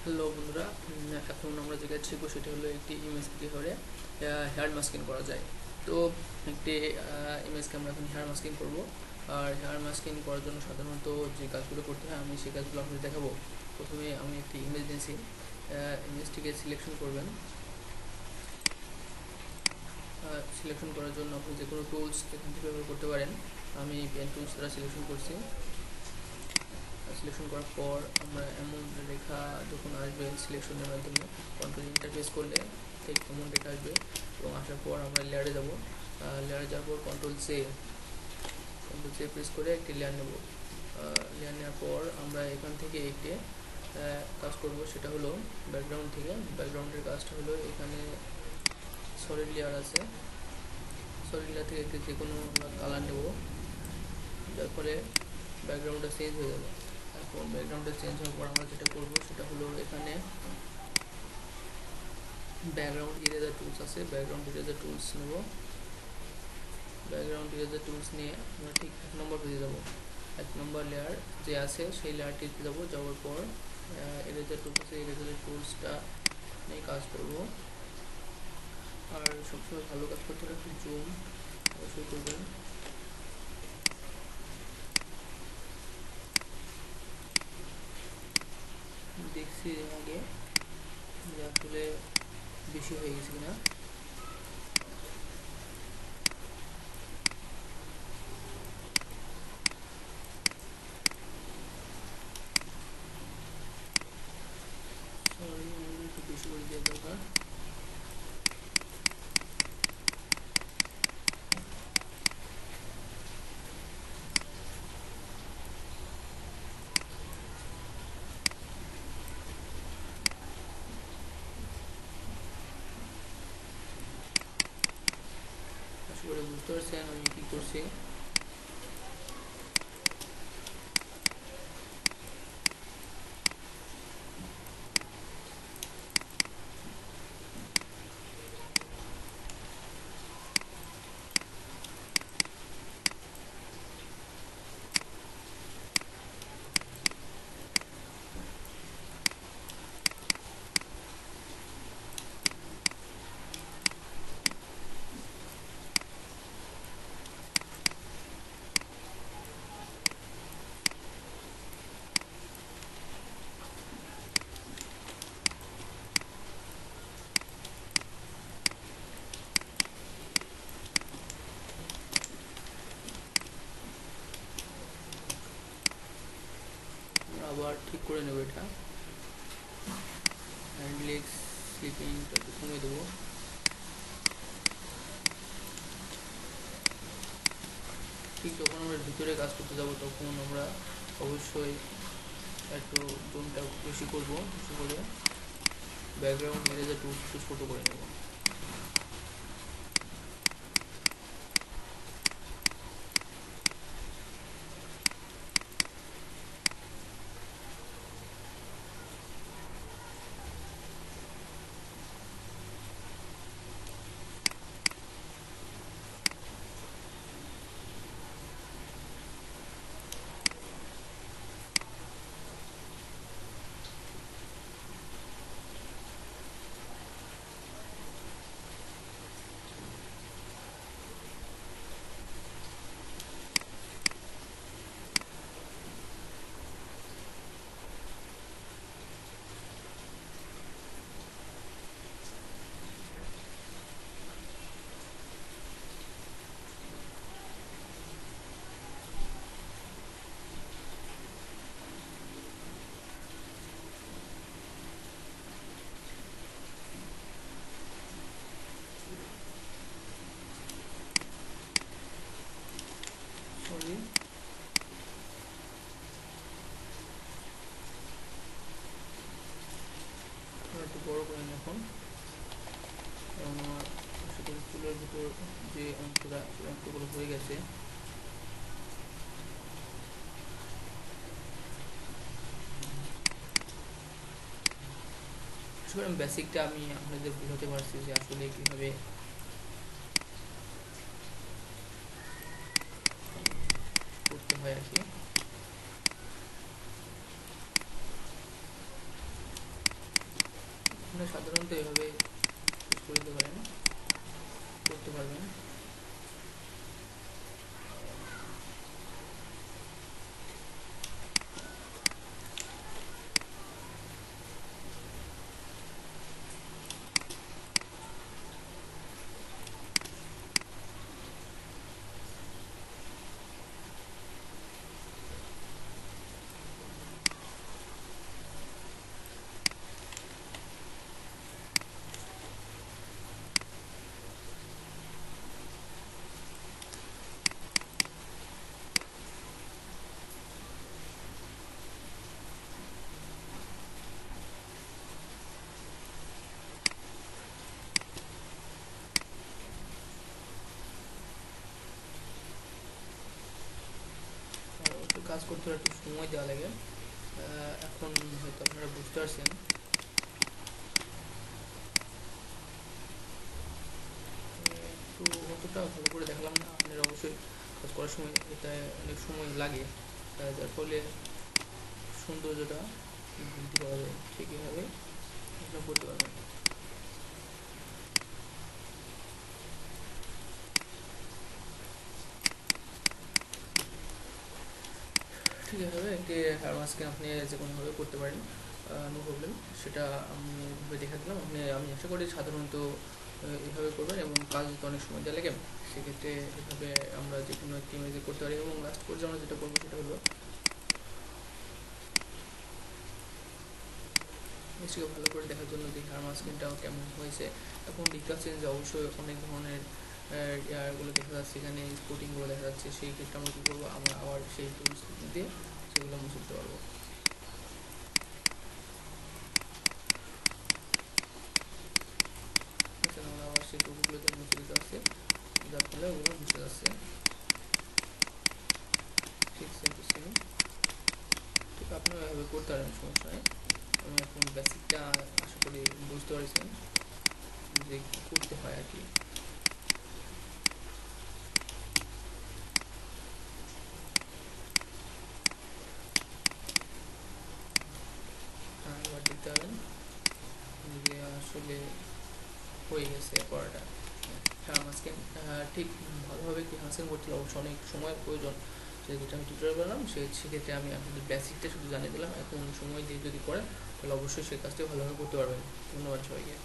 Hello বন্ধুরা, এখন আমরা যেটা শিখবো সেটা হলো একটি ইমেজ কীভাবে হেয়ার মাস্কিং করা যায়। তো একটি ইমেজকে আমরা এখন হেয়ার মাস্কিং করব। আর হেয়ার মাস্কিং করার জন্য সাধারণত যে কাজগুলো করতে হয় আমি সেই কাজগুলো আপনাদের দেখাবো। প্রথমে আমি একটি ইমেজ নিয়েছি, ইমেজটিকে সিলেকশন করবেন। সিলেকশন করার জন্য আপনি যে কোনো টুলস এখান থেকে ব্যবহার করতে পারেন। আমি পেন টুলস দ্বারা সিলেকশন করছি। সিলেকশন করার পর আমরা এমন রেখা যখন আসবে সিলেকশনের মাধ্যমে কন্ট্রোল ইন্টারফেস করলে ঠিক এমন রেখা আসবে, এবং আসার পর আমরা লেয়ারে যাব। লেয়ারে যাওয়ার পর কন্ট্রোল সে প্রেস করে একটি লেয়ার নেব। লেয়ার নেওয়ার পর আমরা এখান থেকে একটি কাজ করব, সেটা হলো ব্যাকগ্রাউন্ড থেকে। ব্যাকগ্রাউন্ডের কাজটা হলো এখানে সলিড লেয়ার আছে, সলিড লেয়ার থেকে একটি যে কোনো কালার নেব, যার ফলে ব্যাকগ্রাউন্ডটা চেঞ্জ হয়ে যাবে। এখন ব্যাকগ্রাউন্ডটা চেঞ্জ হওয়ার পর আমরা যেটা করব সেটা হলো এখানে ব্যাকগ্রাউন্ড ইরেজার টুলস আছে, ব্যাকগ্রাউন্ড ইরেজার টুলস নেব। ব্যাকগ্রাউন্ড ইরেজার টুলস নিয়ে আমরা ঠিক 1 নম্বর পেজে যাব। 1 নম্বর লেয়ার যে আছে সেই লেয়ারটিতে যাব। যাওয়ার পর ইরেজার টুলস আছে, ইরেজার টুলসটা নিয়ে কাজ করব। আর সবসময় ভালো কাজ করতে হলে একটু জুম অবশ্যই করবেন। দেখছি আগে যে আসলে বেশি হয়ে গেছে কিনা। সরি, একটু বেশি করে দেওয়া দরকার। আশা করে বুঝতে পারছেন আমি কী করছি। আবার ঠিক করে নেব এটা। হ্যান্ড লেগস স্লিপিংটা একটু কমিয়ে দেবো। ঠিক যখন আমরা ভিতরে কাজ করতে যাব তখন আমরা অবশ্যই একটু জোনটা বেশি করব, বেশি করে ব্যাকগ্রাউন্ড ইরেজার টুলস একটু ছোটো করে নেব। সরি, একটু বড় করেন এখন। আমার আসলে চুলের ভিতর যে অংশগুলো হয়ে গেছে, আসলে বেসিকটা আমি আপনাদের বোঝাতে পারছি যে আসলে কীভাবে করতে হয় আর কি। সাধারণত এভাবে করে দিতে পারেন, করতে পারবেন। কাজ করতে হলে একটু সময় দেওয়া লাগে। এখন হয়তো আপনারা বুঝতে পারছেন। একটু অতটা ভালো করে দেখলাম না, আপনারা অবশ্যই কাজ করার সময় এটা অনেক সময় লাগে, যার ফলে সৌন্দর্যটা বৃদ্ধি করা যায়। ঠিক এভাবে এটা করতে পারবেন। ঠিক এভাবে একটি হেয়ার মাস্ক আপনি যে কোনোভাবে করতে পারেন, নো প্রবলেম। সেটা আমি দেখা দিলাম। আমি আশা করি সাধারণত এভাবে করবেন এবং কাজ যদি অনেক সময় দেওয়া লাগে সেক্ষেত্রে এভাবে আমরা যে কোনো একটি ইমেজে করতে পারি। এবং লাস্ট পর্যায়ে আমরা যেটা করবো সেটা হলো নিশ্চয়ই ভালো করে দেখার জন্য যে হেয়ার মাস্কিংটাও কেমন হয়েছে। এখন দেখতে পাচ্ছেন যে অবশ্যই অনেক ধরনের ইয়ারগুলো দেখা যাচ্ছে, এখানে স্পোর্টিংগুলো দেখা যাচ্ছে। সেই ক্ষেত্রে আমরা কী করবো, আমরা আবার সেই টুলস দিয়ে সেগুলো মুছে দিতে পারবো। আমরা আবার সেই টুলগুলো দিয়ে মুছে দিতে পারছি, যার ফলে ওগুলো মুছে যাচ্ছে। ঠিক সেম টু সেম। ঠিক আপনারা এভাবে করতে পারেন, সমস্যা নেই। আমি এখন বেসিকটা আশা করি বুঝতে পারছেন যে কী করতে হয় আর কি। এবার দেখতে পাবেন যে আসলে হয়ে গেছে পড়াটা। হেয়ার মাস্কিং ঠিক ভালোভাবে কি হাসিল করতে হলে অবশ্যই অনেক সময়ের প্রয়োজন। যেটা আমি টিউটোরিয়াল করলাম সেক্ষেত্রে আমি আপনাদের বেসিকটা শুধু জানিয়ে দিলাম। এখন সময় দিয়ে যদি করেন তাহলে অবশ্যই সেই কাজটি ভালোভাবে করতে পারবেন। ধন্যবাদ সবাইকে।